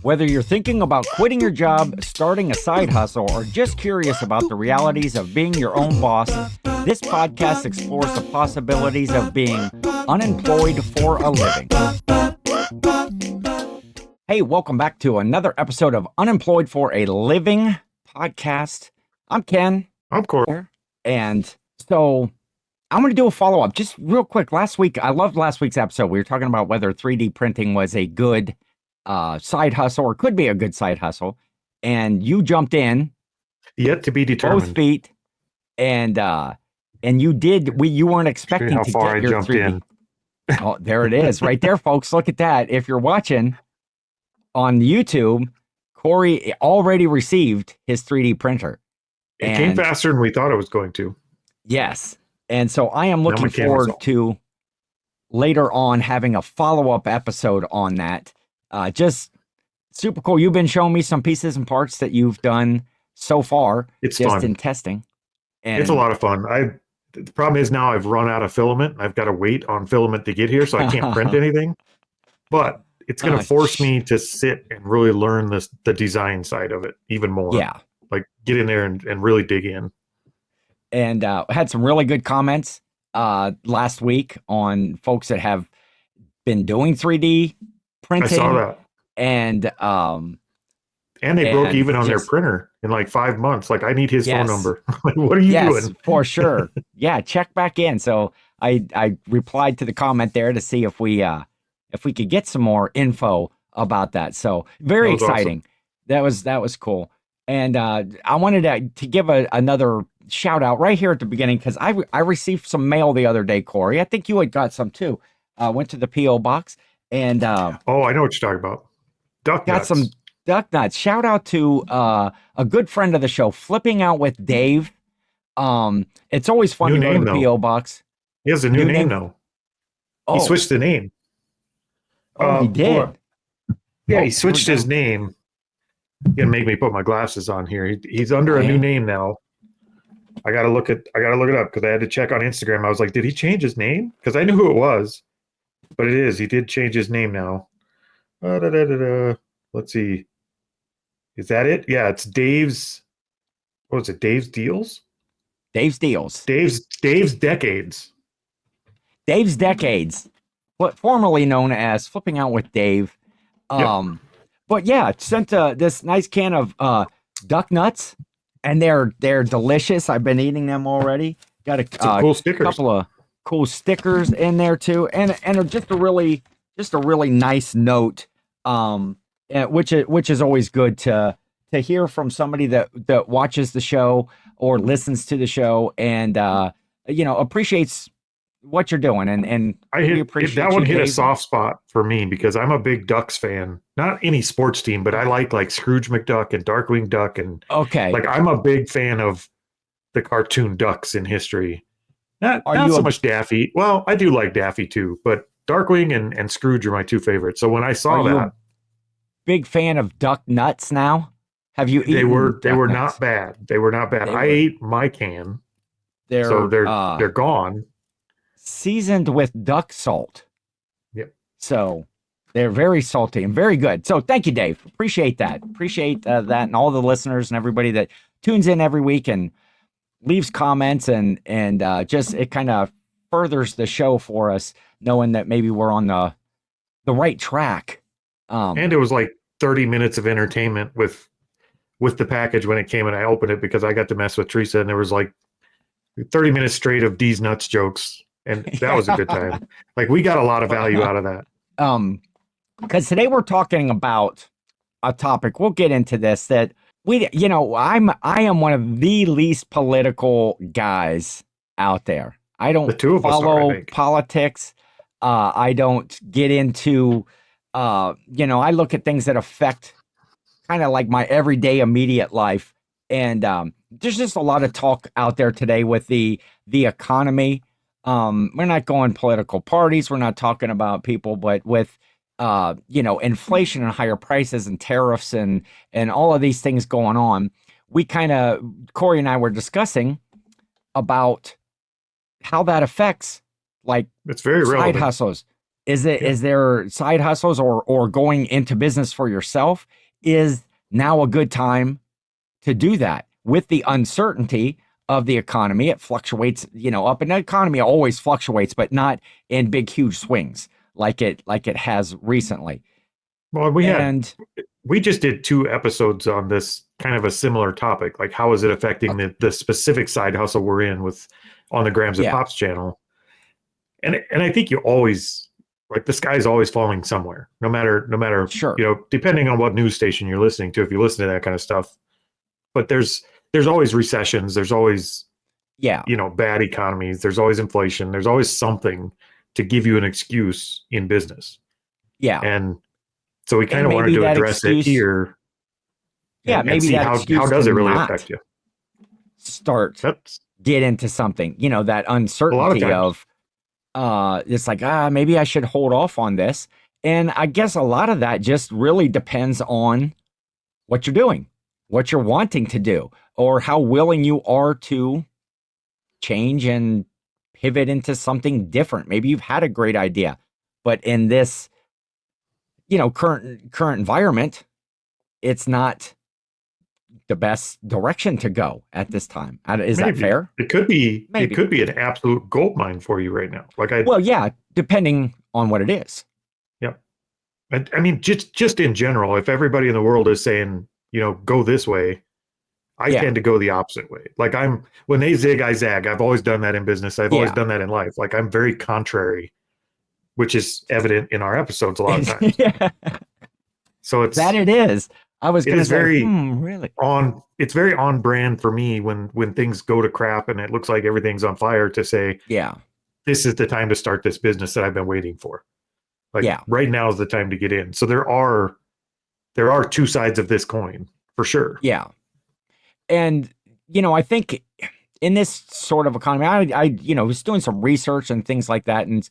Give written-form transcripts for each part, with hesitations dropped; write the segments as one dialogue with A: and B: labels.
A: Whether you're thinking about quitting your job, starting a side hustle, or just curious about the realities of being your own boss, this podcast explores the possibilities of being unemployed for a living. Hey, welcome back to another episode of Unemployed for a Living podcast. I'm Ken.
B: I'm Cory.
A: And so I'm going to do a follow-up just real quick. Last week, I loved last week's episode. We were talking about whether 3D printing was a good side hustle or could be a good side hustle. And you jumped in.
B: Yet to be determined.
A: Both feet. And you did, you weren't expecting
B: how
A: to
B: far
A: get
B: I
A: your
B: jumped
A: 3D.
B: in.
A: Oh, there it is right there, folks. Look at that. If you're watching on YouTube, Cory already received his 3D printer.
B: It came faster than we thought it was going to.
A: Yes. And so I am looking forward to later on having a follow-up episode on that. Just super cool. You've been showing me some pieces and parts that you've done so far.
B: It's
A: just
B: fun.
A: In testing. And
B: it's a lot of fun. The problem is now I've run out of filament. I've got to wait on filament to get here, so I can't print anything. But it's going to force me to sit and really learn the design side of it even more.
A: Yeah.
B: Like get in there and really dig in.
A: And had some really good comments last week on folks that have been doing 3D printing.
B: I saw that.
A: And
B: they broke even on their printer in like 5 months. Like, I need his phone number. Like, what are you doing?
A: For sure. Yeah, check back in. So I replied to the comment there to see if we could get some more info about that. So very exciting. Awesome. That was cool. And I wanted to give another shout out right here at the beginning, because I received some mail the other day, Cory. I think you had got some too. Went to the P.O. box and
B: I know what you're talking about. Duck
A: got
B: nuts.
A: Some duck nuts. Shout out to a good friend of the show, Flipping Out with Dave. It's always fun to go to the P.O. box.
B: He has a new name now. He switched the name.
A: He did.
B: Yeah, he switched his name. You're gonna make me put my glasses on here. He's under a new name now. I gotta look it up because I had to check on Instagram. I was like, did he change his name? Because I knew who it was, but it is. He did change his name now. Let's see. Is that it? Yeah, it's Dave's. What was it? Dave's Deals?
A: Dave's Deals.
B: Dave's Decades.
A: Dave's Decades. What formerly known as Flipping Out with Dave.
B: Yep.
A: But yeah, sent this nice can of duck nuts, and they're delicious. I've been eating them already. Got a
B: cool stickers.
A: Couple of cool stickers in there too, and just a really nice note. Which is always good to hear from somebody that watches the show or listens to the show and appreciates what you're doing, and
B: that one hit a soft spot for me because I'm a big Ducks fan. Not any sports team, but I like Scrooge McDuck and Darkwing Duck, and like I'm a big fan of the cartoon ducks in history. Not so much Daffy. Well, I do like Daffy too, but Darkwing and Scrooge are my two favorites. So when I saw that,
A: big fan of duck nuts now. Have you eaten?
B: They were not bad. They were not bad. I ate my can. They're gone.
A: Seasoned with duck salt.
B: Yep.
A: So they're very salty and very good. So thank you, Dave. Appreciate that. Appreciate that, and all the listeners and everybody that tunes in every week and leaves comments and just it kind of furthers the show for us, knowing that maybe we're on the right track.
B: And it was like 30 minutes of entertainment with the package when it came, and I opened it because I got to mess with Teresa, and there was like 30 minutes straight of D's nuts jokes. And that was a good time. Like, we got a lot of value out of that.
A: Because today we're talking about a topic. We'll get into this that I am one of the least political guys out there. I don't follow politics. I don't get into, I look at things that affect kind of like my everyday immediate life. And there's just a lot of talk out there today with the economy. We're not going political parties. We're not talking about people, but with, inflation and higher prices and tariffs and all of these things going on, Cory and I were discussing about how that affects like
B: it's very
A: side
B: relevant.
A: hustles. Is there side hustles or going into business for yourself? Is now a good time to do that with the uncertainty of the economy? It fluctuates, up, and the economy always fluctuates, but not in big, huge swings like it has recently.
B: Well, we just did 2 episodes on this kind of a similar topic. Like, how is it affecting the specific side hustle we're in on the Grams and Pops channel? And I think you always, like, the sky's always falling somewhere, no matter,
A: sure,
B: depending on what news station you're listening to, if you listen to that kind of stuff. But there's always recessions. There's always, bad economies. There's always inflation. There's always something to give you an excuse in business.
A: Yeah.
B: And so we kind of wanted to address it here.
A: And see
B: how does it really affect you?
A: Get into something, that uncertainty of it's like, maybe I should hold off on this. And I guess a lot of that just really depends on what you're doing, what you're wanting to do, or how willing you are to change and pivot into something different. Maybe you've had a great idea, but in this, current environment, it's not the best direction to go at this time. Is that fair?
B: It could be. Maybe. It could be an absolute gold mine for you right now.
A: Depending on what it is.
B: Yeah, I mean, just in general, if everybody in the world is saying, go this way, I tend to go the opposite way. Like, when they zig, I zag. I've always done that in business. I've always done that in life. Like, I'm very contrary, which is evident in our episodes a lot of times. So it is.
A: I was going to say,
B: really it's very on brand for me when things go to crap and it looks like everything's on fire to say, this is the time to start this business that I've been waiting for. Like, right now is the time to get in. So there are 2 sides of this coin for sure.
A: Yeah. And, I think in this sort of economy, I was doing some research and things like that. And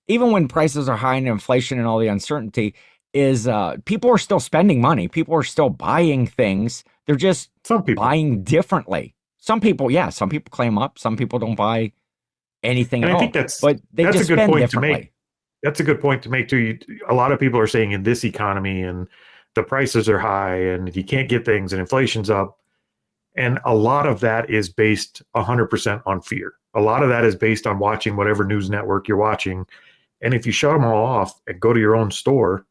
A: even when prices are high and inflation and all the uncertainty, is people are still spending money. People are still buying things. They're just buying differently. Some people claim up. Some people don't buy anything at all. I think that's a good point to make.
B: That's a good point to make too. A lot of people are saying in this economy and the prices are high and you can't get things and inflation's up. And a lot of that is based 100% on fear. A lot of that is based on watching whatever news network you're watching. And if you shut them all off and go to your own store,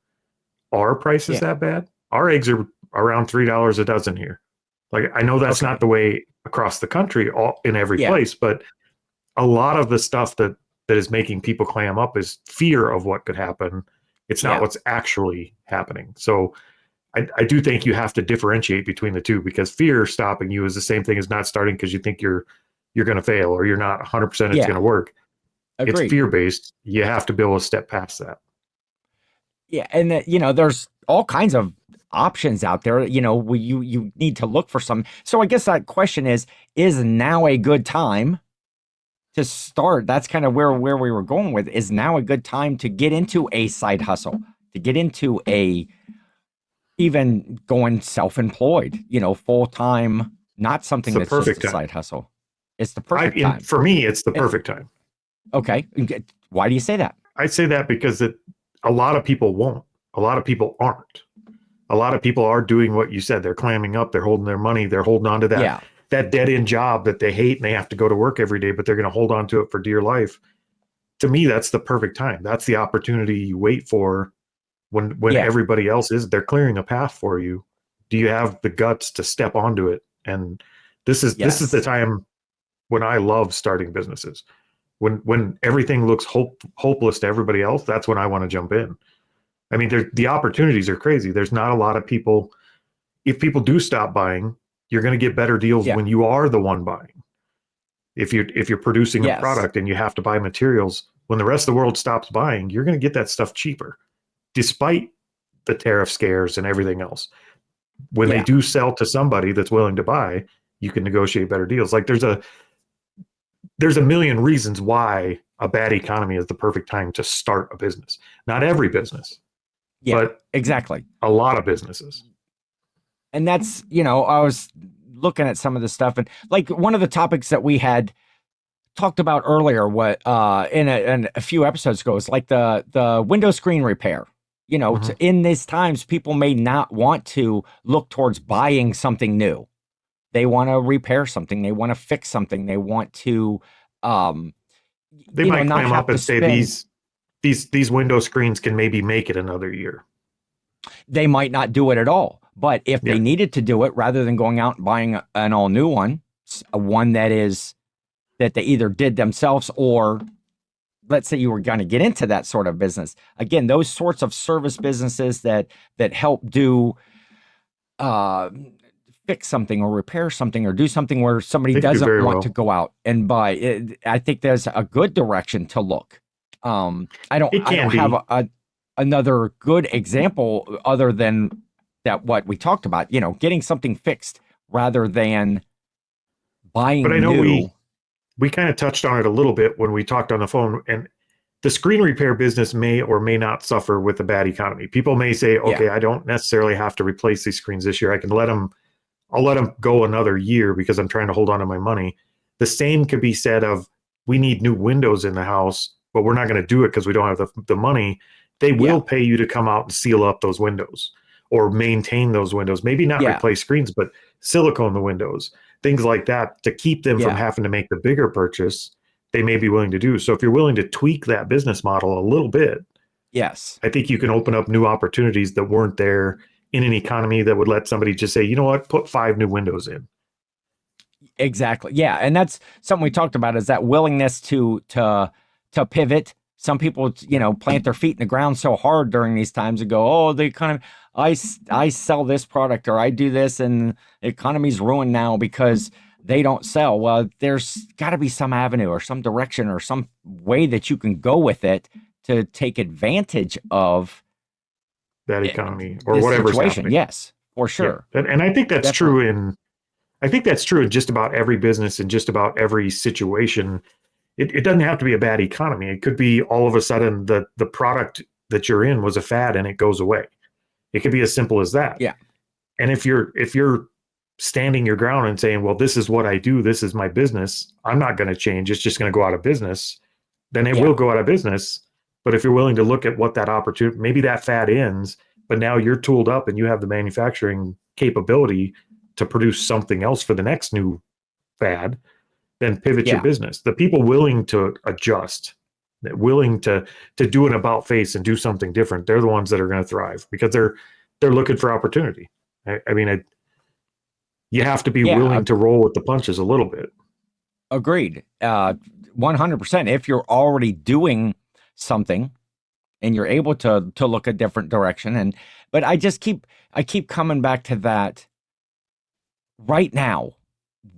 B: are prices that bad? Our eggs are around $3 a dozen here. Like, I know that's not the way across the country, in every place, but a lot of the stuff that is making people clam up is fear of what could happen. It's not what's actually happening. So I do think you have to differentiate between the two, because fear stopping you is the same thing as not starting because you think you're going to fail or you're not 100% it's going to work.
A: Agreed.
B: It's fear-based. You have to be able to step past that.
A: Yeah, and there's all kinds of options out there. You need to look for some. So I guess that question is now a good time to start? That's kind of where we were going with. Is now a good time to get into a side hustle, to get into even going self-employed, full-time, not something that's just a side hustle. It's the perfect time.
B: For me, it's the perfect time.
A: Okay. Why do you say that?
B: I say that because a lot of people won't. A lot of people aren't. A lot of people are doing what you said. They're clamming up. They're holding their money. They're holding on to that dead-end job that they hate and they have to go to work every day, but they're going to hold on to it for dear life. To me, that's the perfect time. That's the opportunity you wait for when everybody else is. They're clearing a path for you. Do you have the guts to step onto it? And this is the time when I love starting businesses. When everything looks hopeless to everybody else, that's when I want to jump in. I mean, the opportunities are crazy. There's not a lot of people. If people do stop buying, you're going to get better deals when you are the one buying. If you're producing a product and you have to buy materials, when the rest of the world stops buying, you're going to get that stuff cheaper, despite the tariff scares and everything else. When they do sell to somebody that's willing to buy, you can negotiate better deals. Like, there's a million reasons why a bad economy is the perfect time to start a business. Not every business, but
A: exactly
B: a lot of businesses.
A: And that's, I was looking at some of the stuff, and like one of the topics that we had talked about earlier, what in a few episodes ago, is like the window screen repair. In these times, people may not want to look towards buying something new. They want to repair something. They want to fix something. They want to,
B: they might climb up and say these window screens can maybe make it another year.
A: They might not do it at all. But if they needed to do it, rather than going out and buying an all new one, one that they either did themselves, or let's say you were going to get into that sort of business. Again, those sorts of service businesses that help do fix something or repair something or do something where somebody doesn't want to go out and buy it. I think there's a good direction to look. I don't have another good example other than that, what we talked about, getting something fixed rather than buying new. But I know
B: we kind of touched on it a little bit when we talked on the phone, and the screen repair business may or may not suffer with a bad economy. People may say, okay, I don't necessarily have to replace these screens this year. I'll let them go another year because I'm trying to hold on to my money. The same could be said of, we need new windows in the house, but we're not going to do it because we don't have the money. They will pay you to come out and seal up those windows or maintain those windows. Maybe not replace screens, but silicone the windows. Things like that to keep them from having to make the bigger purchase, they may be willing to do. So if you're willing to tweak that business model a little bit, I think you can open up new opportunities that weren't there in an economy that would let somebody just say, you know what, put 5 new windows in.
A: Exactly. Yeah. And that's something we talked about, is that willingness to pivot. Some people, plant their feet in the ground so hard during these times and go, oh, the economy, I sell this product or I do this and the economy's ruined now because they don't sell. Well, there's got to be some avenue or some direction or some way that you can go with it to take advantage of
B: that economy or whatever situation.
A: Yes, for sure.
B: Yeah. And I think that's true I think that's true in just about every business and just about every situation. It doesn't have to be a bad economy. It could be all of a sudden the product that you're in was a fad and it goes away. It could be as simple as that.
A: Yeah.
B: And if you're standing your ground and saying, well, this is what I do, this is my business, I'm not going to change, it's just going to go out of business, then it will go out of business. But if you're willing to look at what that opportunity, maybe that fad ends, but now you're tooled up and you have the manufacturing capability to produce something else for the next new fad, then pivot your business. The people willing to adjust, willing to do an about face and do something different, they're the ones that are going to thrive because they're looking for opportunity. I mean, you have to be willing to roll with the punches a little bit.
A: Agreed. 100%. If you're already doing something and you're able to look a different direction, but I keep coming back to that right now.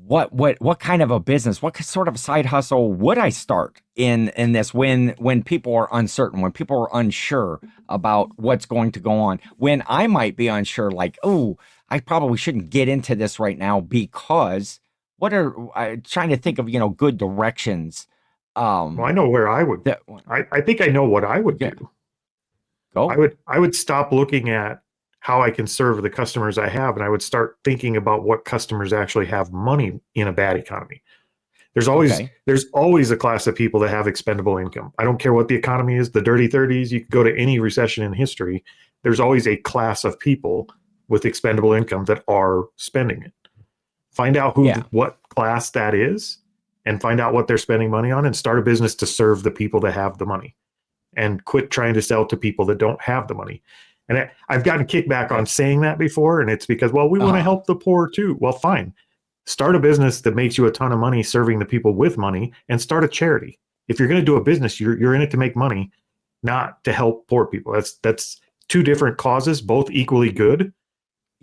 A: What kind of a business, what sort of side hustle would I start in this when people are uncertain, when people are unsure about what's going to go on, when I might be unsure, like, oh, I probably shouldn't get into this right now because I'm trying to think of, good directions.
B: Well, I know where I would, I think I know what I would do.
A: Go.
B: I would stop looking at how I can serve the customers I have, and I would start thinking about what customers actually have money in a bad economy. There's always a class of people that have expendable income. I don't care what the economy is, the dirty 30s, you can go to any recession in history. There's always a class of people with expendable income that are spending it. Find out what class that is and find out what they're spending money on and start a business to serve the people that have the money and quit trying to sell to people that don't have the money. And I've gotten kickback on saying that before, and it's because, well, we want to help the poor too. Well, fine. Start a business that makes you a ton of money serving the people with money and start a charity. If you're going to do a business, you're in it to make money, not to help poor people. That's two different causes, both equally good.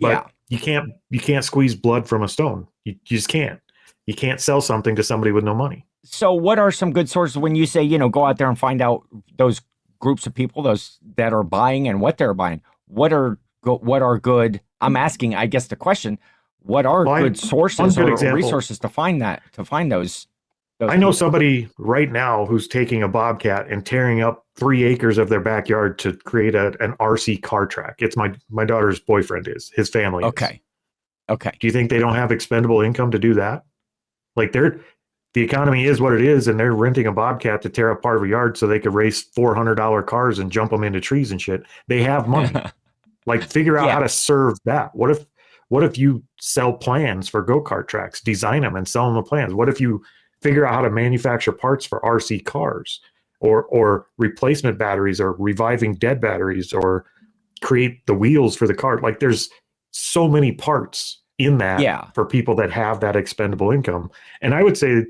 B: But you can't squeeze blood from a stone. You just can't. You can't sell something to somebody with no money.
A: So what are some good sources when you say, go out there and find out those groups of people, those that are buying and what they're buying? What are good? I'm asking, I guess, the question: what are good sources or resources to find those?
B: I know somebody right now who's taking a Bobcat and tearing up 3 acres of their backyard to create an RC car track. It's my daughter's boyfriend his family.
A: Okay.
B: Do you think they don't have expendable income to do that? Like they're the economy is what it is, and they're renting a bobcat to tear up part of a yard so they could race $400 cars and jump them into trees and shit. They have money. Like, figure out how to serve that. What if you sell plans for go-kart tracks, design them and sell them the plans? What if you figure out how to manufacture parts for RC cars, or replacement batteries, or reviving dead batteries, or create the wheels for the car? Like, there's so many parts in that for people that have that expendable income. And I would say,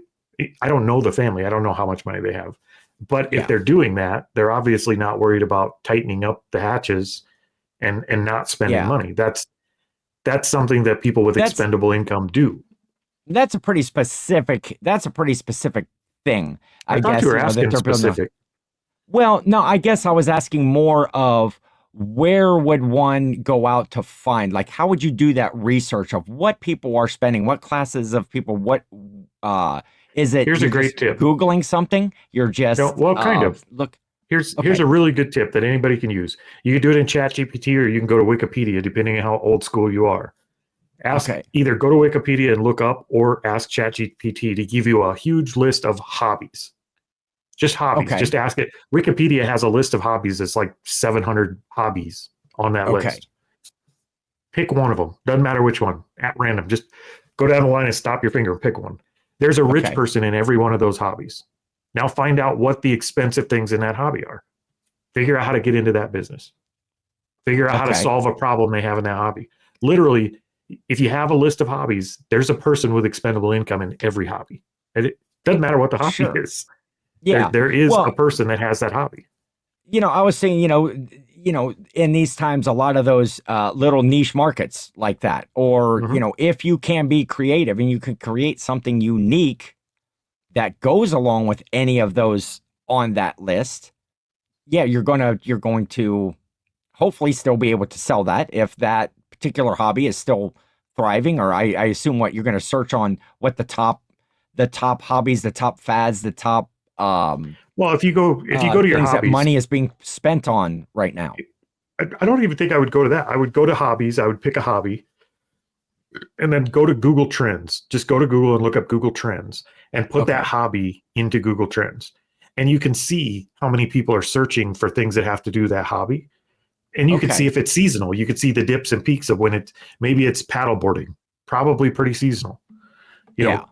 B: I don't know the family. I don't know how much money they have. But if they're doing that, they're obviously not worried about tightening up the hatches and not spending money. That's something that people with expendable income do. That's a pretty specific
A: thing.
B: I thought you were asking specific.
A: Well, no, I guess I was asking more of, where would one go out to find, like, how would you do that research of what people are spending, what classes of people, what is it?
B: Here's a great tip.
A: Googling something? You're just
B: kind of.
A: Look.
B: Here's a really good tip that anybody can use. You can do it in ChatGPT, or you can go to Wikipedia, depending on how old school you are. Either go to Wikipedia and look up, or ask ChatGPT to give you a huge list of hobbies. Just hobbies. Just ask it. Wikipedia has a list of hobbies that's like 700 hobbies on that list. Pick one of them. Doesn't matter which one. At random. Just go down the line and stop your finger and pick one. There's a rich person in every one of those hobbies. Now find out what the expensive things in that hobby are. Figure out how to get into that business. Figure out how to solve a problem they have in that hobby. Literally, if you have a list of hobbies, there's a person with expendable income in every hobby. And it doesn't matter what the hobby is. Yeah, there is a person that has that hobby.
A: I was saying, in these times, a lot of those little niche markets like that, or, if you can be creative and you can create something unique that goes along with any of those on that list, you're going to hopefully still be able to sell that if that particular hobby is still thriving. Or I assume you're going to search on what the top hobbies, the top fads, the top
B: well, if you go to your hobbies,
A: that money is being spent on right now.
B: I don't even think I would go to that. I would go to hobbies. I would pick a hobby and then go to Google Trends. Just go to Google and look up Google Trends and put that hobby into Google Trends. And you can see how many people are searching for things that have to do with that hobby. And you can see if it's seasonal. You can see the dips and peaks of when maybe it's paddleboarding, probably pretty seasonal. You know,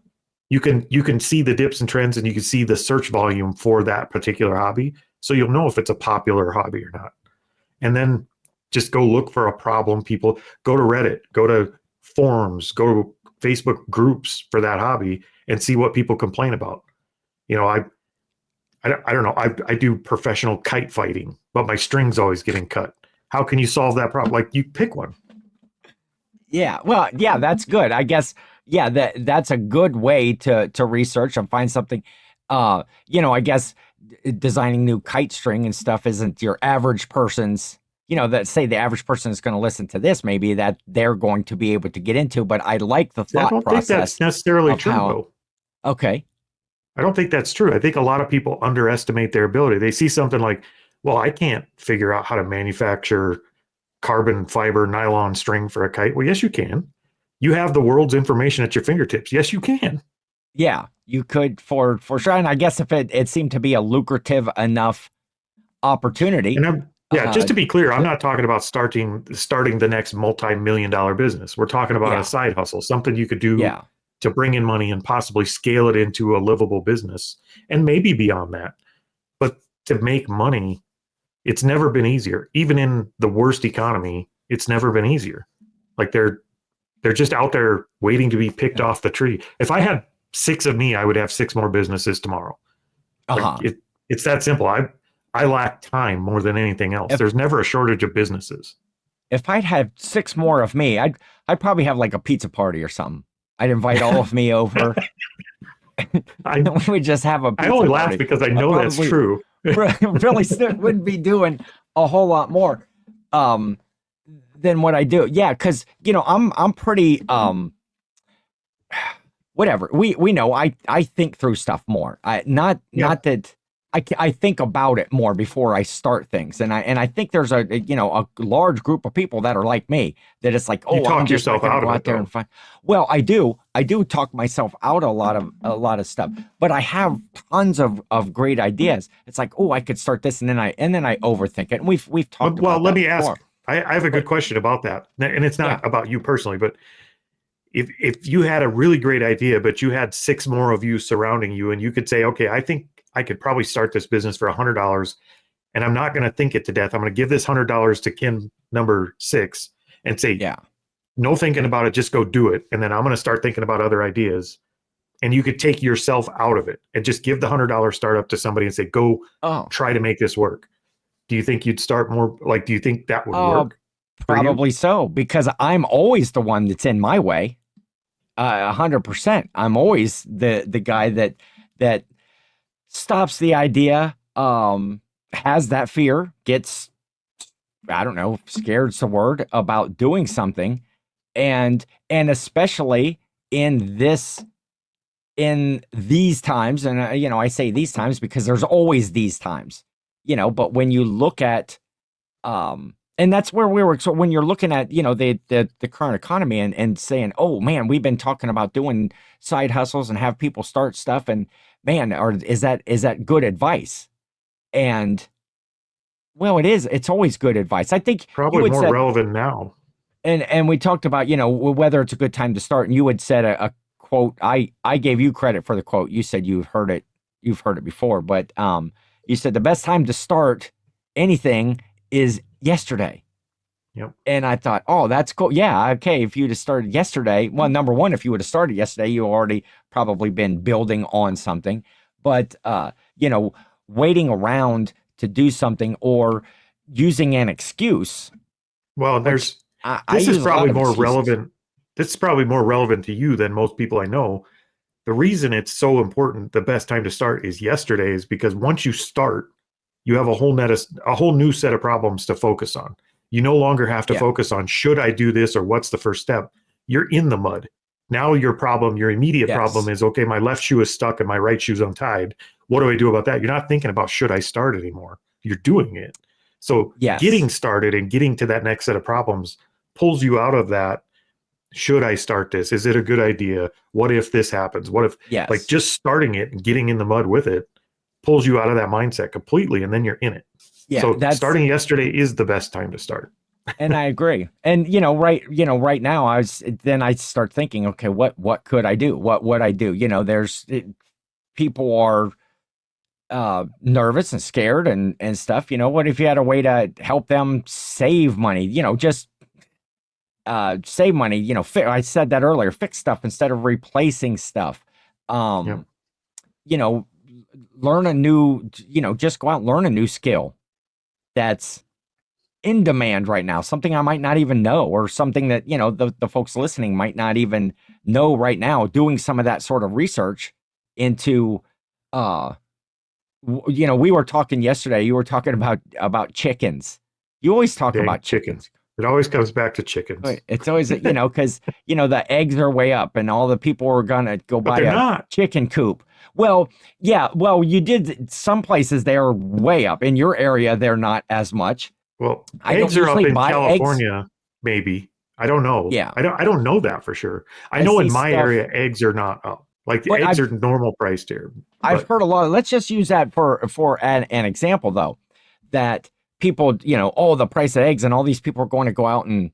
B: you can see the dips and trends, and you can see the search volume for that particular hobby. So you'll know if it's a popular hobby or not. And then just go look for a problem. People go to Reddit, go to forums, go to Facebook groups for that hobby and see what people complain about. I don't know. I do professional kite fighting, but my string's always getting cut. How can you solve that problem? Like, you pick one.
A: Yeah. Well, yeah, that's good. I guess, that's a good way to research and find something. I guess designing new kite string and stuff isn't your average person's, that say the average person is going to listen to this, maybe that they're going to be able to get into. But I like the thought process. I don't think
B: that's necessarily true, though.
A: Okay.
B: I don't think that's true. I think a lot of people underestimate their ability. They see something like, well, I can't figure out how to manufacture carbon fiber nylon string for a kite. Well, yes, you can. You have the world's information at your fingertips. Yes, you can.
A: Yeah, you could for sure. And I guess if it seemed to be a lucrative enough opportunity.
B: And just to be clear, I'm not talking about starting the next multi-million-dollar business. We're talking about a side hustle, something you could do to bring in money and possibly scale it into a livable business, and maybe beyond that. But to make money, it's never been easier. Even in the worst economy, it's never been easier. Like, they're just out there waiting to be picked off the tree. If I had 6 of me, I would have 6 more businesses tomorrow. Like, it's that simple. I lack time more than anything else. There's never a shortage of businesses.
A: If I'd had 6 more of me, I'd probably have like a pizza party or something. I'd invite all of me over. We just have a pizza
B: I only
A: party.
B: laugh because I know that's true.
A: Really wouldn't be doing a whole lot more than what I do. Yeah, because I'm pretty whatever. We know I think through stuff more. Not that I think about it more before I start things. And I think there's a large group of people that are like me, that it's like,
B: You
A: oh, I'm
B: talk
A: just not
B: yourself
A: going to
B: out
A: go
B: of
A: out
B: it,
A: there
B: though.
A: and find. Well, I do talk myself out a lot of stuff, but I have tons of great ideas. It's like, oh, I could start this, and then I overthink it. And we've talked
B: Well,
A: about
B: let
A: that
B: me
A: before.
B: ask. I have a good
A: But
B: question about that, and it's
A: yeah,
B: not about you personally, but if you had a really great idea, but you had 6 more of you surrounding you, and you could say, okay, I think I could probably start this business for $100, and I'm not going to think it to death. I'm going to give this $100 to Kim number 6 and say,
A: yeah.
B: no thinking about it, just go do it. And then I'm going to start thinking about other ideas. And you could take yourself out of it and just give the $100 startup to somebody and say, go
A: Oh,
B: try to make this work. Do you think you'd start more? Like, do you think that would work for you?
A: probably so, because I'm always the one that's in my way. 100%. I'm always the guy that stops the idea, has that fear, gets, I don't know, scared's the word, about doing something. And especially in these times, and I say these times because there's always these times, but when you look at, and that's where we were. So when you're looking at, the current economy, and saying, oh man, we've been talking about doing side hustles and have people start stuff, and man, is that good advice? And well, it's always good advice. I think you
B: Probably
A: had
B: more
A: said,
B: relevant now.
A: and we talked about, whether it's a good time to start, and you had said a quote. I gave you credit for the quote. You said you've heard it before, but you said the best time to start anything is yesterday.
B: Yep.
A: And I thought, oh, that's cool. Yeah, okay. If you'd have started yesterday, well, number one, if you would have started yesterday, you already probably been building on something. But waiting around to do something, or using an excuse.
B: Well,
A: Which
B: there's
A: I
B: this is
A: use a lot
B: probably
A: of
B: more
A: excuses.
B: relevant. This is probably more relevant to you than most people I know. The reason it's so important, the best time to start is yesterday, is because once you start, you have a whole new set of problems to focus on. You no longer have to
A: Yeah.
B: focus on, should I do this, or what's the first step? You're in the mud. Now your immediate problem
A: Yes.
B: is, okay, my left shoe is stuck and my right shoe's untied. What do I do about that? You're not thinking about, should I start anymore? You're doing it. So getting
A: Yes.
B: started and getting to that next set of problems pulls you out of that. Should I start this? Is it a good idea? What if this happens? What if, like,
A: Yes.
B: just starting it and getting in the mud with it pulls you out of that mindset completely, and then you're in it.
A: Yeah.
B: So starting yesterday is the best time to start.
A: And I agree. And right now, I start thinking, okay, what could I do? What would I do? People are nervous and scared and stuff. What if you had a way to help them save money? Just save money. I said that earlier. Fix stuff instead of replacing stuff.
B: Yep.
A: Learn a new. Just go out and learn a new skill that's in demand right now, something I might not even know, or something that the folks listening might not even know right now. Doing some of that sort of research into we were talking yesterday, you were talking about chickens. You always talk
B: Dang
A: about chickens.
B: It always comes back to chickens.
A: It's always because the eggs are way up, and all the people are gonna go
B: But
A: buy
B: they're
A: a
B: not.
A: chicken coop. Well, yeah, you did. Some places they are way up. In your area, they're not as much.
B: Well,
A: I don't
B: eggs are up
A: usually
B: in
A: buy eggs.
B: California, maybe. I don't know.
A: Yeah.
B: I don't know that for sure. I
A: I
B: know
A: see
B: in my
A: stuff,
B: area, eggs are not up. Like, the
A: but
B: eggs are normal priced here.
A: I've heard a lot of, let's just use that for an example, though, that people, the price of eggs, and all these people are going to go out and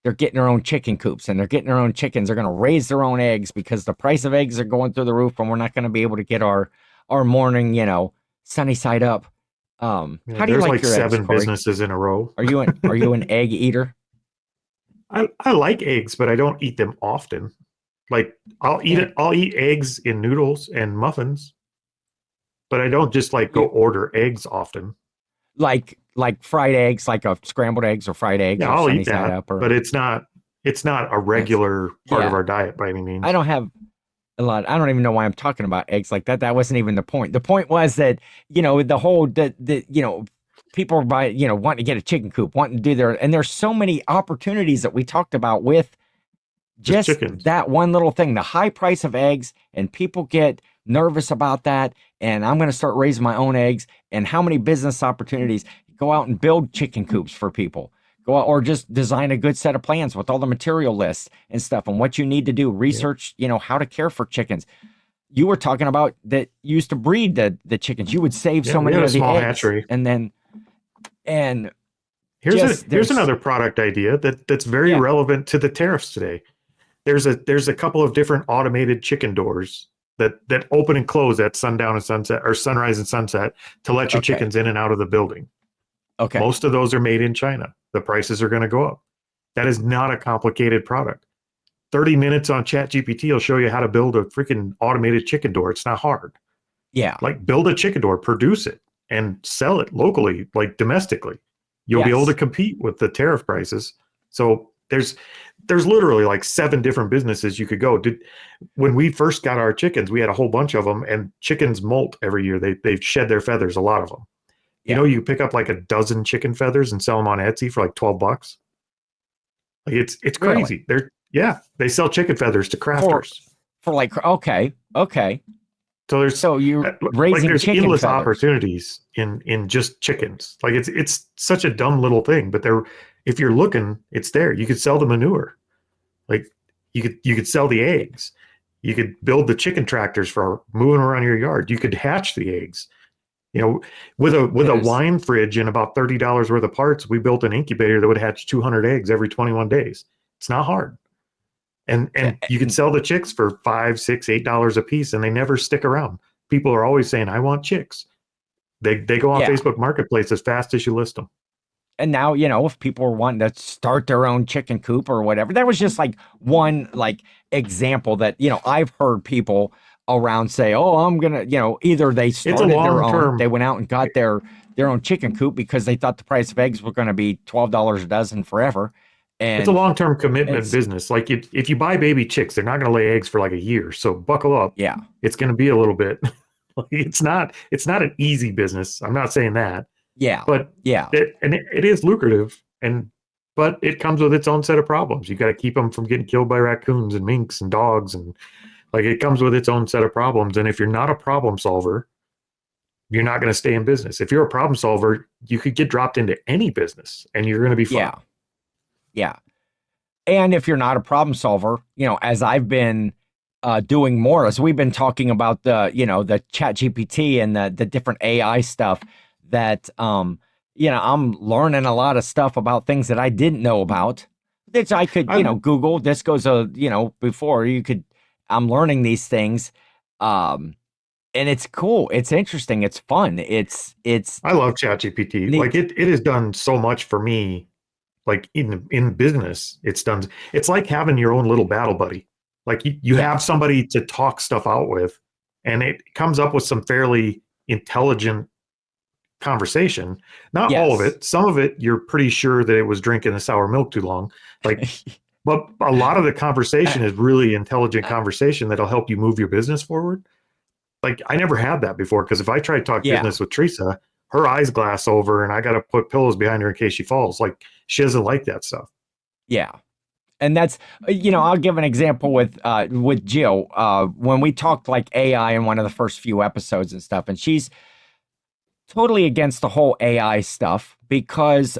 A: they're getting their own chicken coops, and they're getting their own chickens. They're going to raise their own eggs because the price of eggs are going through the roof, and we're not going to be able to get our morning, sunny side up. How do you
B: there's
A: like
B: like
A: your
B: 7
A: eggs, Cory?
B: businesses in a row.
A: Are you an egg eater?
B: I like eggs, but I don't eat them often. Like, I'll eat eggs in noodles and muffins, but I don't just go order eggs often.
A: Like fried eggs, like a scrambled eggs or fried eggs,
B: Yeah,
A: or
B: I'll
A: sunny
B: eat
A: side
B: that,
A: up, or
B: but it's not a regular part of our diet by any means.
A: I don't have a lot. I don't even know why I'm talking about eggs like that. That wasn't even the point. The point was that, the whole, people are wanting to get a chicken coop, wanting to do and there's so many opportunities that we talked about with just
B: chickens.
A: that one little thing, the high price of eggs, and people get nervous about that, and I'm going to start raising my own eggs. And how many business opportunities? Go out and build chicken coops for people. Go out, or just design a good set of plans with all the material lists and stuff and what you need to do. Research, how to care for chickens. You were talking about that you used to breed the chickens. You would save so many of the eggs, hatchery. And
B: here's another product idea that's very relevant to the tariffs today. There's a couple of different automated chicken doors that open and close at sundown and sunset, or sunrise and sunset, to let your chickens in and out of the building.
A: Okay.
B: Most of those are made in China. The prices are going to go up. That is not a complicated product. 30 minutes on ChatGPT will show you how to build a freaking automated chicken door. It's not hard.
A: Yeah.
B: Like, build a chicken door, produce it, and sell it locally, like domestically. You'll be able to compete with the tariff prices. So there's literally like 7 different businesses you could go. When we first got our chickens, we had a whole bunch of them, and chickens molt every year. They shed their feathers, a lot of them. You pick up like a dozen chicken feathers and sell them on Etsy for like $12. Like, it's crazy.
A: Really?
B: They sell chicken feathers to crafters
A: for like, okay.
B: So
A: you're raising
B: there's
A: chicken
B: endless
A: feathers.
B: Opportunities in just chickens. Like, it's such a dumb little thing, but if you're looking, it's there. You could sell the manure. Like, you could sell the eggs. You could build the chicken tractors for moving around your yard. You could hatch the eggs. With a wine fridge and about $30 worth of parts, we built an incubator that would hatch 200 eggs every 21 days. It's not hard. And you can sell the chicks for $5, $6, $8 a piece, and they never stick around. People are always saying, "I want chicks." They go on Facebook Marketplace as fast as you list them.
A: And now, if people are wanting to start their own chicken coop or whatever, that was just like one example that, I've heard people around say, "Oh, I'm going to," either they started their own, they went out and got their own chicken coop because they thought the price of eggs were going to be $12 a dozen forever. And
B: it's a long-term commitment business. Like, if you buy baby chicks, they're not going to lay eggs for like a year. So buckle up.
A: Yeah.
B: It's going to be a little bit. It's not an easy business. I'm not saying that.
A: Yeah.
B: But it is lucrative, but it comes with its own set of problems. You got to keep them from getting killed by raccoons and minks and dogs, and it comes with its own set of problems. And if you're not a problem solver, you're not going to stay in business. If you're a problem solver, you could get dropped into any business and you're going to be fine.
A: Yeah. And if you're not a problem solver, as I've been doing more, as we've been talking about the ChatGPT and the different AI stuff that, I'm learning a lot of stuff about things that I didn't know about, that I could, Google. This goes, before you could, I'm learning these things. And it's cool. It's interesting. It's fun. I
B: love ChatGPT. Like, it has done so much for me. Like, in business, it's like having your own little battle buddy. Like, you have somebody to talk stuff out with, and it comes up with some fairly intelligent conversation. Not all of it. Some of it, you're pretty sure that it was drinking the sour milk too long. Like, but a lot of the conversation is really intelligent conversation that'll help you move your business forward. Like, I never had that before, because if I try to talk business with Teresa, her eyes glass over and I got to put pillows behind her in case she falls. Like, she doesn't like that stuff.
A: Yeah. And that's, I'll give an example with Jill, when we talked like AI in one of the first few episodes and stuff, and she's totally against the whole AI stuff because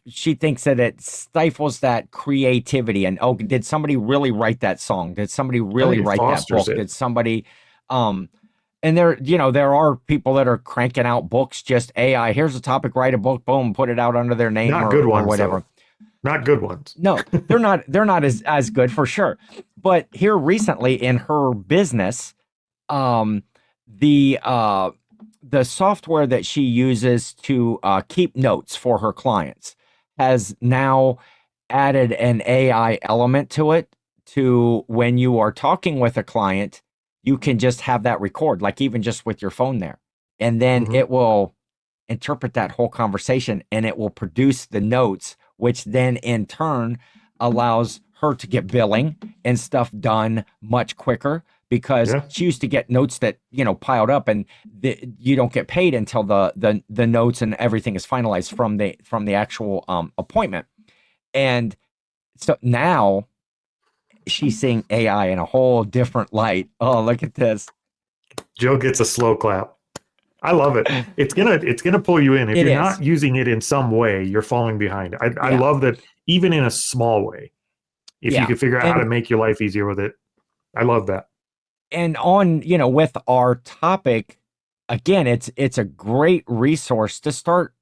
A: she thinks that it stifles that creativity. And, did somebody really write that song? Did somebody really write that book? Did somebody, and there are people that are cranking out books, just AI. Here's a topic, write a book, boom, put it out under their name or whatever.
B: Not good ones.
A: No, they're not as good for sure. But here recently in her business, the software that she uses to keep notes for her clients has now added an AI element to it, to when you are talking with a client, you can just have that record, like even just with your phone there. And then it will interpret that whole conversation and it will produce the notes, which then in turn allows her to get billing and stuff done much quicker, because she used to get notes that, piled up, and you don't get paid until the notes and everything is finalized from the actual appointment. And so now she's seeing AI in a whole different light. Oh, look at this.
B: Joe gets a slow clap. I love it. It's gonna pull you in. If you're not using it in some way, you're falling behind. I love that, even in a small way. If you can figure out how to make your life easier with it, I love that.
A: And on, with our topic, again, it's a great resource to start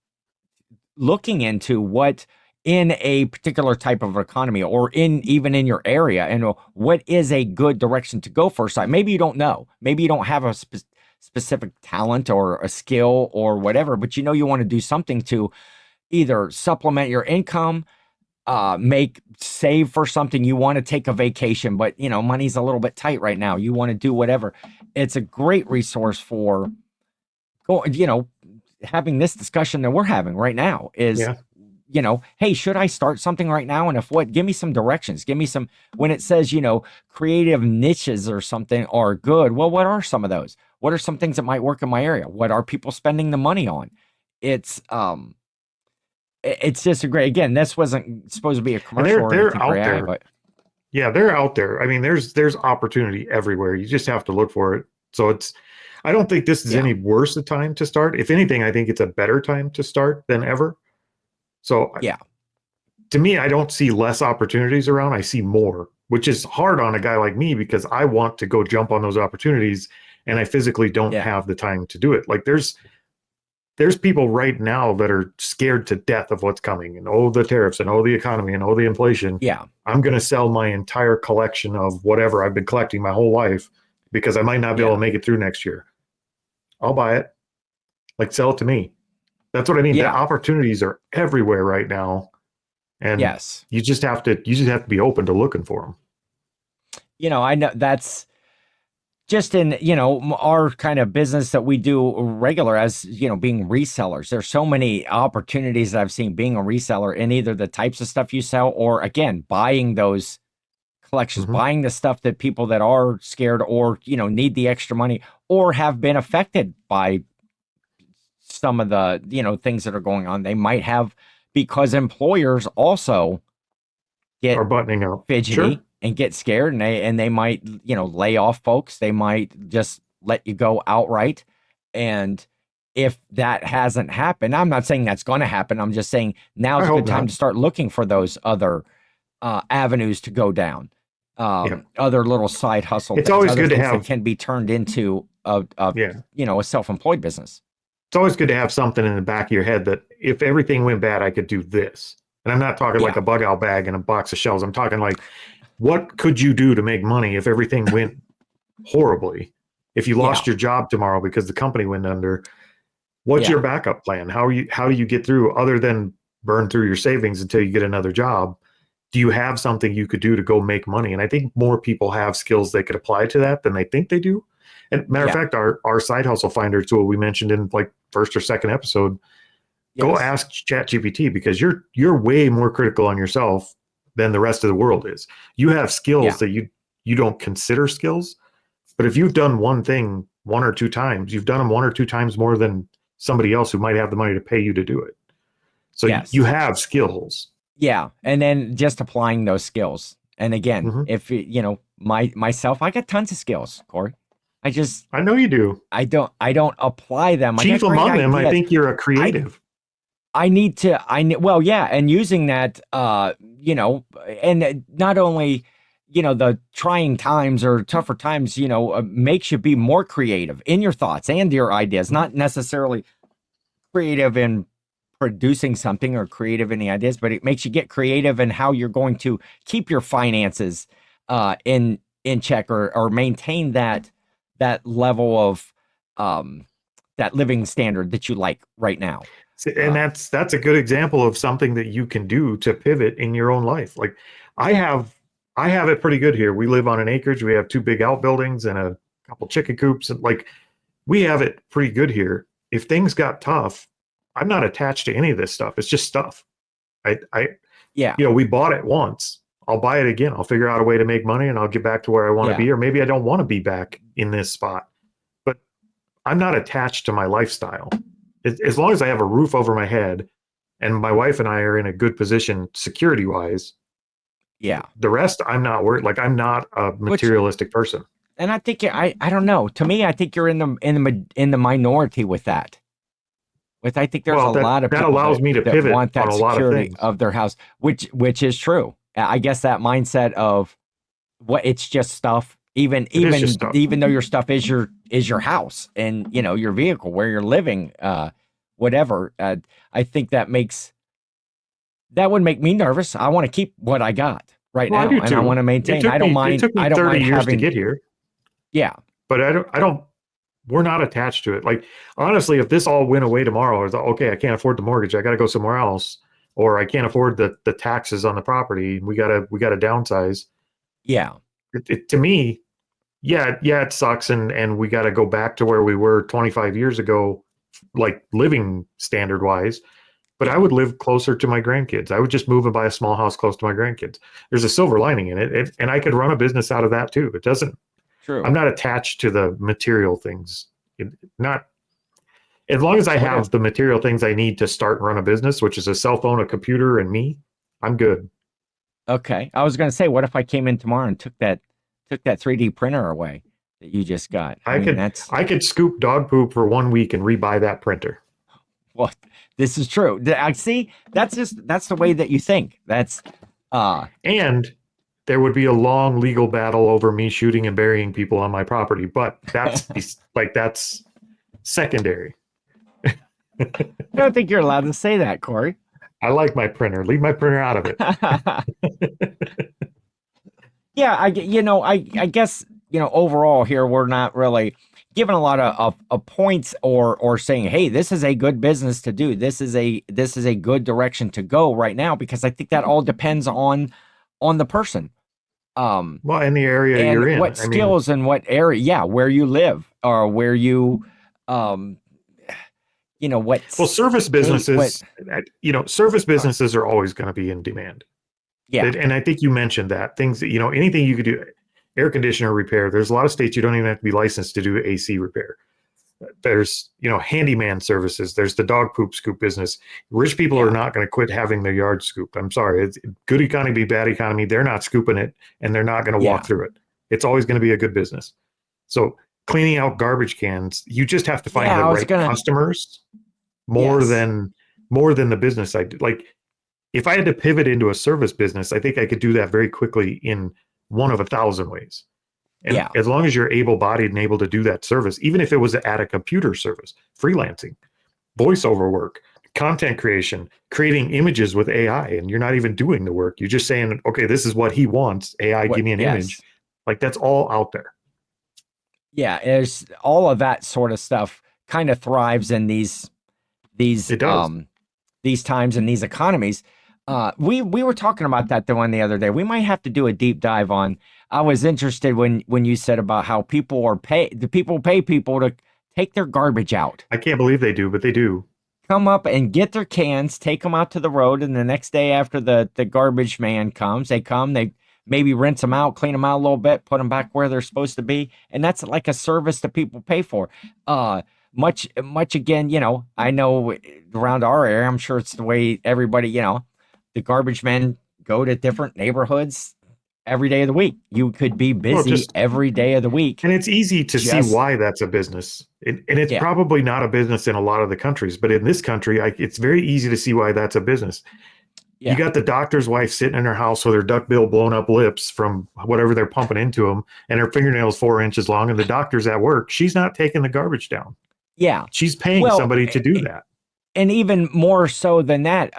A: looking into what in a particular type of economy, or even in your area, and what is a good direction to go for. So maybe you don't know, maybe you don't have a specific talent or a skill or whatever, but you want to do something to either supplement your income, save for something. You want to take a vacation, but money's a little bit tight right now. You want to do whatever. It's a great resource for having this discussion that we're having right now is, hey, should I start something right now? And if what, give me some directions, give me some, when it says, creative niches or something are good. Well, what are some of those? What are some things that might work in my area? What are people spending the money on? It's just a great, again, this wasn't supposed to be a commercial.
B: They're out there. But yeah, they're out there. I mean, there's opportunity everywhere. You just have to look for it. So I don't think this is any worse a time to start. If anything, I think it's a better time to start than ever. So to me, I don't see less opportunities around. I see more, which is hard on a guy like me because I want to go jump on those opportunities and I physically don't have the time to do it. Like there's people right now that are scared to death of what's coming, and the tariffs, and the economy, and the inflation. Yeah. I'm going to sell my entire collection of whatever I've been collecting my whole life because I might not be able to make it through next year. I'll buy it. Like, sell it to me. That's what I mean. The opportunities are everywhere right now. And you just have to be open to looking for them.
A: I know that's just in, our kind of business that we do regular as, being resellers. There's so many opportunities that I've seen being a reseller in either the types of stuff you sell, or again, buying those collections, buying the stuff that people that are scared or, need the extra money or have been affected by some of the, things that are going on. They might have, because employers also
B: are buttoning up,
A: fidgety and get scared, and they might, lay off folks. They might just let you go outright. And if that hasn't happened, I'm not saying that's going to happen. I'm just saying now's a good time to start looking for those other avenues to go down. Other little side hustle.
B: It's always good to have
A: that can be turned into a self-employed business.
B: It's always good to have something in the back of your head that if everything went bad, I could do this. And I'm not talking like a bug out bag and a box of shells. I'm talking like, what could you do to make money if everything went horribly? If you lost your job tomorrow because the company went under, what's your backup plan? How do you get through, other than burn through your savings until you get another job? Do you have something you could do to go make money? And I think more people have skills they could apply to that than they think they do. And matter of fact, our side hustle finder tool we mentioned in like first or second episode, go ask ChatGPT, because you're way more critical on yourself than the rest of the world is. You have skills that you don't consider skills, but if you've done one thing one or two times, you've done them one or two times more than somebody else who might have the money to pay you to do it. So you have skills. Yeah.
A: And then just applying those skills. And again, if myself, I got tons of skills, Cory.
B: I know you do.
A: I don't apply them.
B: Chief among them, I think you're a creative.
A: And using that, and not only, the trying times or tougher times, makes you be more creative in your thoughts and your ideas, not necessarily creative in producing something or creative in the ideas, but it makes you get creative in how you're going to keep your finances in check or maintain that level of that living standard that you like right now.
B: And that's a good example of something that you can do to pivot in your own life. Like I have it pretty good here. We live on an acreage. We have 2 big outbuildings and a couple chicken coops, and like we have it pretty good here. If things got tough, I'm not attached to any of this stuff. It's just stuff. We bought it once. I'll buy it again. I'll figure out a way to make money and I'll get back to where I want to be, or maybe I don't want to be back in this spot. But I'm not attached to my lifestyle. As long as I have a roof over my head and my wife and I are in a good position security-wise, the rest I'm not worried. Like I'm not a materialistic person.
A: And I think I don't know. To me, I think you're in the minority with that. I think there's a lot of people
B: allows me to
A: that
B: pivot
A: want that
B: on a lot of
A: security
B: things
A: of their house, which is true. I guess that mindset of what it's just stuff, even though your stuff is your house and your vehicle where you're living, whatever. I think that would make me nervous. I want to keep what I got right now, and I want to maintain. I don't mind.
B: It took me 30 years to get here.
A: Yeah,
B: but I don't. We're not attached to it. Like, honestly, if this all went away tomorrow, it's okay, I can't afford the mortgage, I got to go somewhere else, or I can't afford the taxes on the property, we gotta downsize.
A: Yeah.
B: To me, yeah, it sucks, and we got to go back to where we were 25 years ago, like living standard wise. But I would live closer to my grandkids. I would just move and buy a small house close to my grandkids. There's a silver lining in it, and I could run a business out of that too. It doesn't.
A: True.
B: I'm not attached to the material things. Not as long as I have the material things I need to start and run a business, which is a cell phone, a computer, and me, I'm good.
A: Okay. I was going to say, what if I came in tomorrow and took that 3D printer away that you just got?
B: I could scoop dog poop for 1 week and rebuy that printer.
A: Well, this is true. I see. That's the way that you think.
B: And there would be a long legal battle over me shooting and burying people on my property, but that's that's secondary.
A: I don't think you're allowed to say that, Cory.
B: I like my printer. Leave my printer out of it.
A: Yeah, I guess overall here we're not really given a lot of points or saying, hey, this is a good business to do. This is a good direction to go right now, because I think that all depends on the person.
B: Well, in the area you're in,
A: what skills and what area, where you live, or where you, what.
B: Well, service businesses, service businesses are always going to be in demand.
A: Yeah,
B: and I think you mentioned that things that anything you could do, air conditioner repair. There's a lot of states you don't even have to be licensed to do AC repair. There's handyman services. There's the dog poop scoop business. Rich people are not going to quit having their yard scooped. I'm sorry. It's good economy, bad economy. They're not scooping it, and they're not going to walk through it. It's always going to be a good business. So cleaning out garbage cans, you just have to find the right customers more than the business I do. Like, if I had to pivot into a service business, I think I could do that very quickly in one of 1,000 ways. And as long as you're able-bodied and able to do that service, even if it was at a computer service, freelancing, voiceover work, content creation, creating images with AI, and you're not even doing the work. You're just saying, okay, this is what he wants. AI, give me an image. Like, that's all out there.
A: Yeah, there's all of that sort of stuff kind of thrives in these times and these economies. We were talking about that the other day. We might have to do a deep dive on. I was interested when you said about how people pay people to take their garbage out.
B: I can't believe they do, but they do.
A: Come up and get their cans, take them out to the road, and the next day after the garbage man comes, they maybe rinse them out, clean them out a little bit, put them back where they're supposed to be, and that's like a service that people pay for. Much again, I know around our area, I'm sure it's the way everybody, the garbage men go to different neighborhoods every day of the week. You could be busy every day of the week.
B: And it's easy to see why that's a business. And it's probably not a business in a lot of the countries, but in this country, it's very easy to see why that's a business. Yeah. You got the doctor's wife sitting in her house with her duckbill blown up lips from whatever they're pumping into them, and her fingernails 4 inches long, and the doctor's at work. She's not taking the garbage down.
A: Yeah.
B: She's paying somebody to do that.
A: And even more so than that,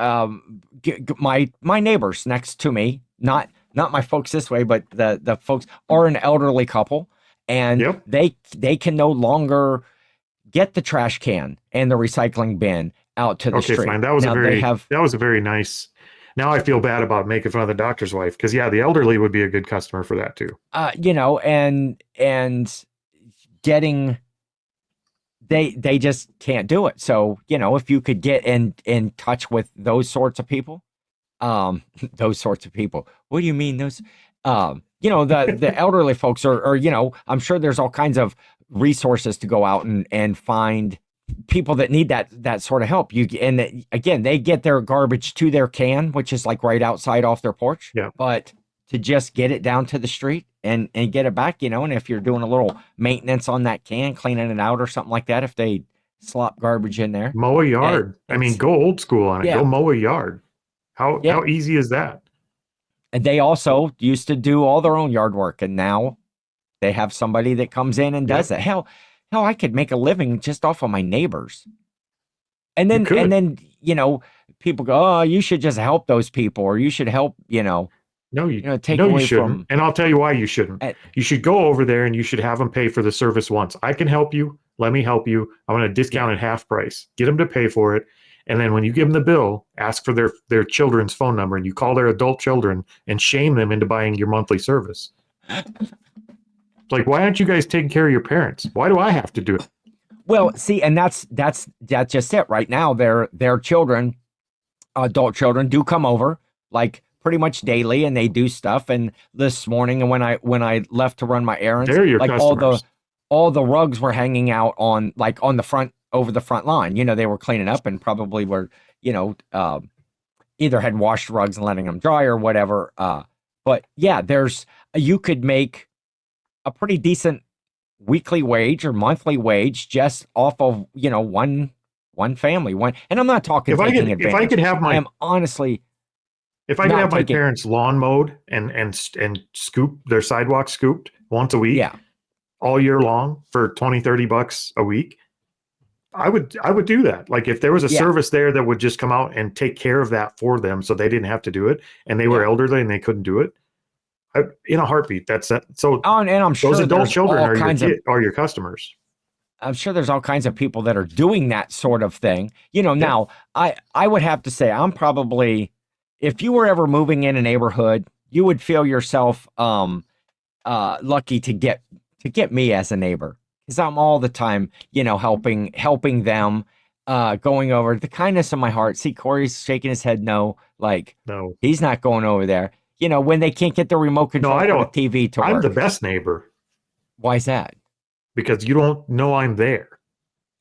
A: my neighbors next to me, not my folks this way, but the folks are an elderly couple, and they can no longer get the trash can and the recycling bin out to the street.
B: Okay, fine. That was a very nice. Now I feel bad about making fun of the doctor's wife, because the elderly would be a good customer for that too.
A: And getting. They just can't do it. So, if you could get in touch with those sorts of people, what do you mean those, the elderly folks are, I'm sure there's all kinds of resources to go out and find people that need that sort of help. Again, they get their garbage to their can, which is like right outside off their porch.
B: Yeah.
A: But to just get it down to the street, and get it back, and if you're doing a little maintenance on that can, cleaning it out or something like that, if they slop garbage in there.
B: Mow a yard. I mean, go old school on it.
A: Yeah.
B: Go mow a yard. How easy is that?
A: And they also used to do all their own yard work, and now they have somebody that comes in and does it. Hell, I could make a living just off of my neighbors. And then people go, oh, you should just help those people, or you should help,
B: No, you
A: take
B: no,
A: away
B: you shouldn't.
A: from.
B: And I'll tell you why you shouldn't. You should go over there and you should have them pay for the service once. I can help you. Let me help you. I'm going to discount at half price. Get them to pay for it. And then when you give them the bill, ask for their children's phone number, and you call their adult children and shame them into buying your monthly service. Like, why aren't you guys taking care of your parents? Why do I have to do it?
A: Well, see, and that's just it. Right now, their children, adult children, do come over like pretty much daily, and they do stuff. And this morning, and when I left to run my errands,
B: they're your
A: like
B: customers.
A: all the rugs were hanging out on the front, over the front line. They were cleaning up and probably were either had washed rugs and letting them dry or whatever. But yeah, you could make a pretty decent weekly wage or monthly wage just off of one family. And I'm not talking taking advantage.
B: If I could have my parents lawn mowed and scoop their sidewalk scooped once a week, all year long for $20-$30 a week, I would do that. Like, if there was a service there that would just come out and take care of that for them, so they didn't have to do it, and they were elderly and they couldn't do it, in a heartbeat. That's that. So,
A: and I'm sure
B: those adult children are your customers.
A: I'm sure there's all kinds of people that are doing that sort of thing. Now I would have to say, I'm probably, if you were ever moving in a neighborhood, you would feel yourself lucky to get me as a neighbor, because I'm all the time, helping them, going over. The kindness of my heart. See, Cory's shaking his head no, he's not going over there. When they can't get the remote control for the TV to work.
B: I'm the best neighbor.
A: Why is that?
B: Because you don't know I'm there.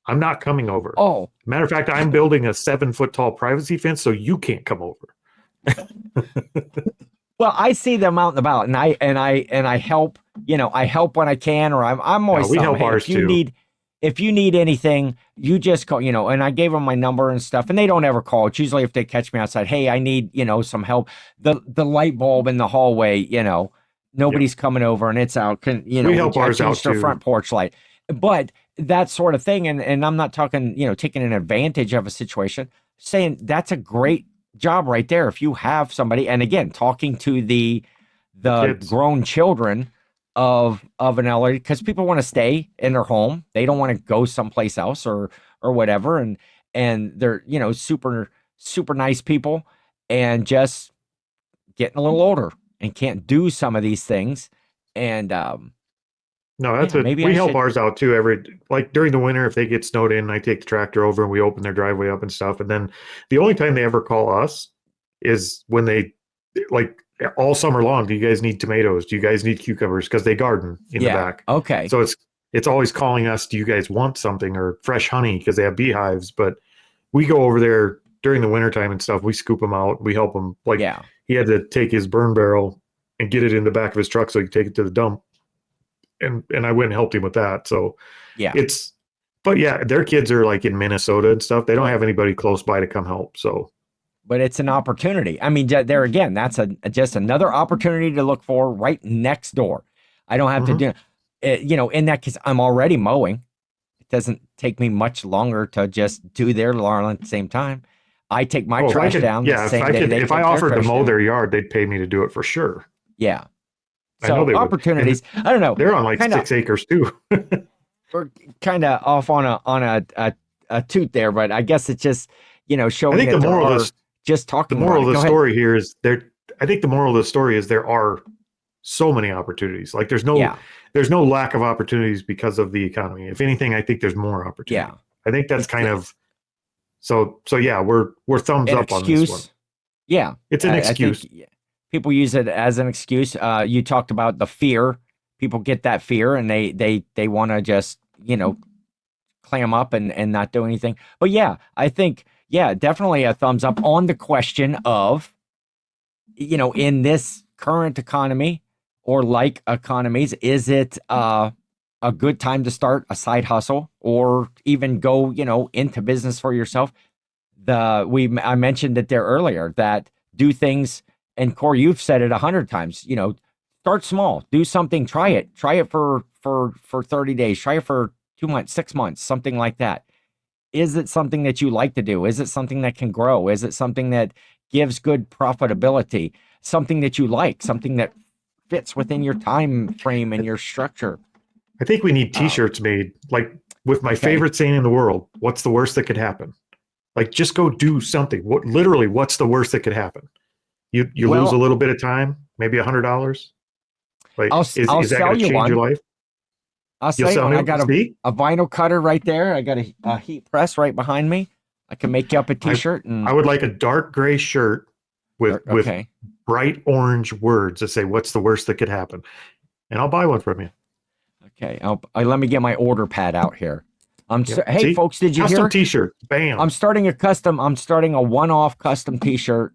B: I'm not coming over.
A: Oh.
B: Matter of fact, I'm building a 7-foot tall privacy fence so you can't come over.
A: Well, I see them out and about, and I help. I help when I can, or I'm always.
B: We help ours too.
A: If you need anything, you just call. And I gave them my number and stuff, and they don't ever call. It's usually if they catch me outside. Hey, I need some help. The light bulb in the hallway. Nobody's coming over, and it's out.
B: We help ours out too.
A: Front porch light, but that sort of thing. And I'm not talking taking an advantage of a situation. Saying that's a great job right there. If you have somebody, and again, talking to the grown children of an elderly, because people want to stay in their home. They don't want to go someplace else or whatever. And they're, super, super nice people, and just getting a little older and can't do some of these things. And,
B: no, that's it. We help ours out too. During the winter, if they get snowed in, I take the tractor over and we open their driveway up and stuff. And then the only time they ever call us is when they all summer long. Do you guys need tomatoes? Do you guys need cucumbers? Because they garden in the back.
A: Okay.
B: So it's always calling us. Do you guys want something, or fresh honey? Because they have beehives. But we go over there during the wintertime and stuff. We scoop them out. We help them. He had to take his burn barrel and get it in the back of his truck so he could take it to the dump. And I went and helped him with that. So their kids are in Minnesota and stuff. They don't have anybody close by to come help. So,
A: but it's an opportunity. I mean, there again, that's just another opportunity to look for right next door. I don't have to do in that case, I'm already mowing. It doesn't take me much longer to just do their lawn at the same time. I take my trash down.
B: Yeah, if I offered to mow their yard, they'd pay me to do it for sure.
A: Yeah. So opportunities. I don't know.
B: They're on 6 acres too.
A: We're kind of off on a toot there, but I guess it's just showing.
B: I think the moral of
A: just talking.
B: The moral of the story here is I think the moral of the story is there are so many opportunities. There's no lack of opportunities because of the economy. If anything, I think there's more opportunity. Yeah. I think that's kind of so yeah. We're thumbs up on this one.
A: Yeah,
B: it's an excuse.
A: People use it as an excuse. You talked about the fear. People get that fear, and they want to just clam up and not do anything. But yeah, I think definitely a thumbs up on the question of in this current economy, or like economies? Is it a good time to start a side hustle or even go, into business for yourself? I mentioned it there earlier that do things, and Cory, you've said it 100 times, start small, do something, try it for 30 days, try it for 2 months, 6 months, something like that. Is it something that you like to do? Is it something that can grow? Is it something that gives good profitability? Something that you like, something that fits within your time frame and your structure?
B: I think we need t-shirts made, like with my favorite saying in the world, what's the worst that could happen? Like, just go do something. What's the worst that could happen? You lose a little bit of time, maybe $100. Like,
A: I'll
B: is that going to change your life?
A: I'll sell you one. I got a vinyl cutter right there. I got a heat press right behind me. I can make you up a t-shirt.
B: I would like a dark gray shirt with bright orange words that say, what's the worst that could happen? And I'll buy one from you.
A: Okay. Let me get my order pad out here. Hey, folks, did you hear?
B: Custom t-shirt. Bam.
A: I'm starting a Oneoff custom t-shirt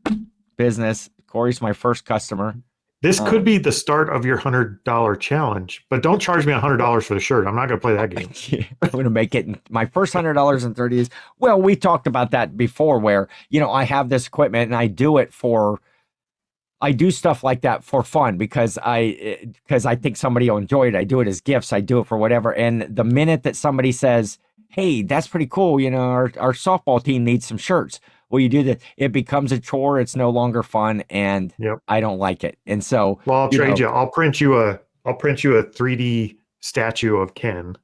A: business. Cory's my first customer.
B: This could be the start of your $100 challenge, but don't charge me $100 for the shirt. I'm not going to play that game.
A: I'm going to make it my first $100 in 30 days. Well, we talked about that before where, I have this equipment and I do stuff like that for fun because I think somebody will enjoy it. I do it as gifts. I do it for whatever. And the minute that somebody says, hey, that's pretty cool. Our softball team needs some shirts. Well, you do that. It becomes a chore. It's no longer fun. And I don't like it. And so,
B: I'll trade you. I'll print you a 3D statue of Ken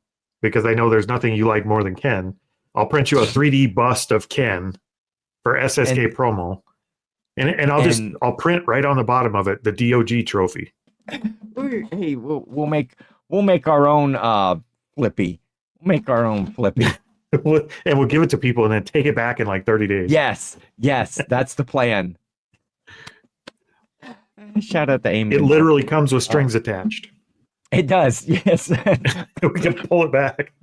B: because I know there's nothing you like more than Ken. I'll print you a 3D bust of Ken for SSK promo. And I'll print right on the bottom of it the DOG trophy.
A: Hey, we'll make our own Flippy. We'll make our own Flippy.
B: And we'll give it to people and then take it back in like 30 days.
A: Yes, that's the plan. Shout out to Amy.
B: It literally comes with strings attached.
A: It does, yes.
B: We can pull it back.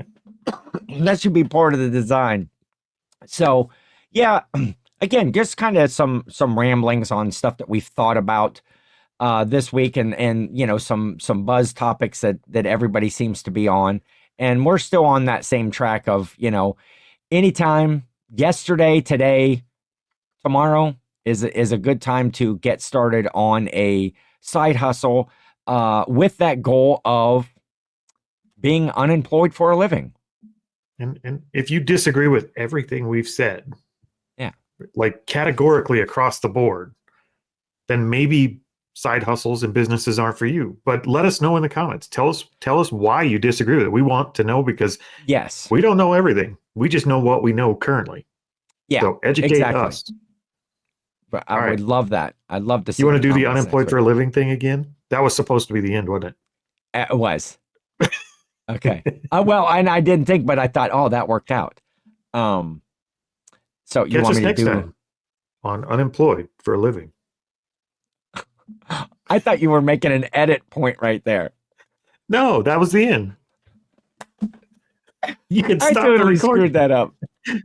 A: That should be part of the design. So, yeah. Again, just kind of some ramblings on stuff that we've thought about this week, and some buzz topics that everybody seems to be on, and we're still on that same track of anytime, yesterday, today, tomorrow is a good time to get started on a side hustle with that goal of being unemployed for a living.
B: And if you disagree with everything we've said, like categorically across the board, then maybe side hustles and businesses aren't for you. But let us know in the comments. Tell us why you disagree with it. We want to know because we don't know everything. We just know what we know currently. Yeah. So educate us.
A: But I would love that. I'd love to see.
B: You want to do the unemployed for a living thing again? That was supposed to be the end, wasn't
A: it? It was. Okay. Well, and I didn't think, but I thought, that worked out. So you want me to do
B: time on unemployed for a living?
A: I thought you were making an edit point right there.
B: No, that was the end. You can stop
A: the recording. Screwed that up.
B: No.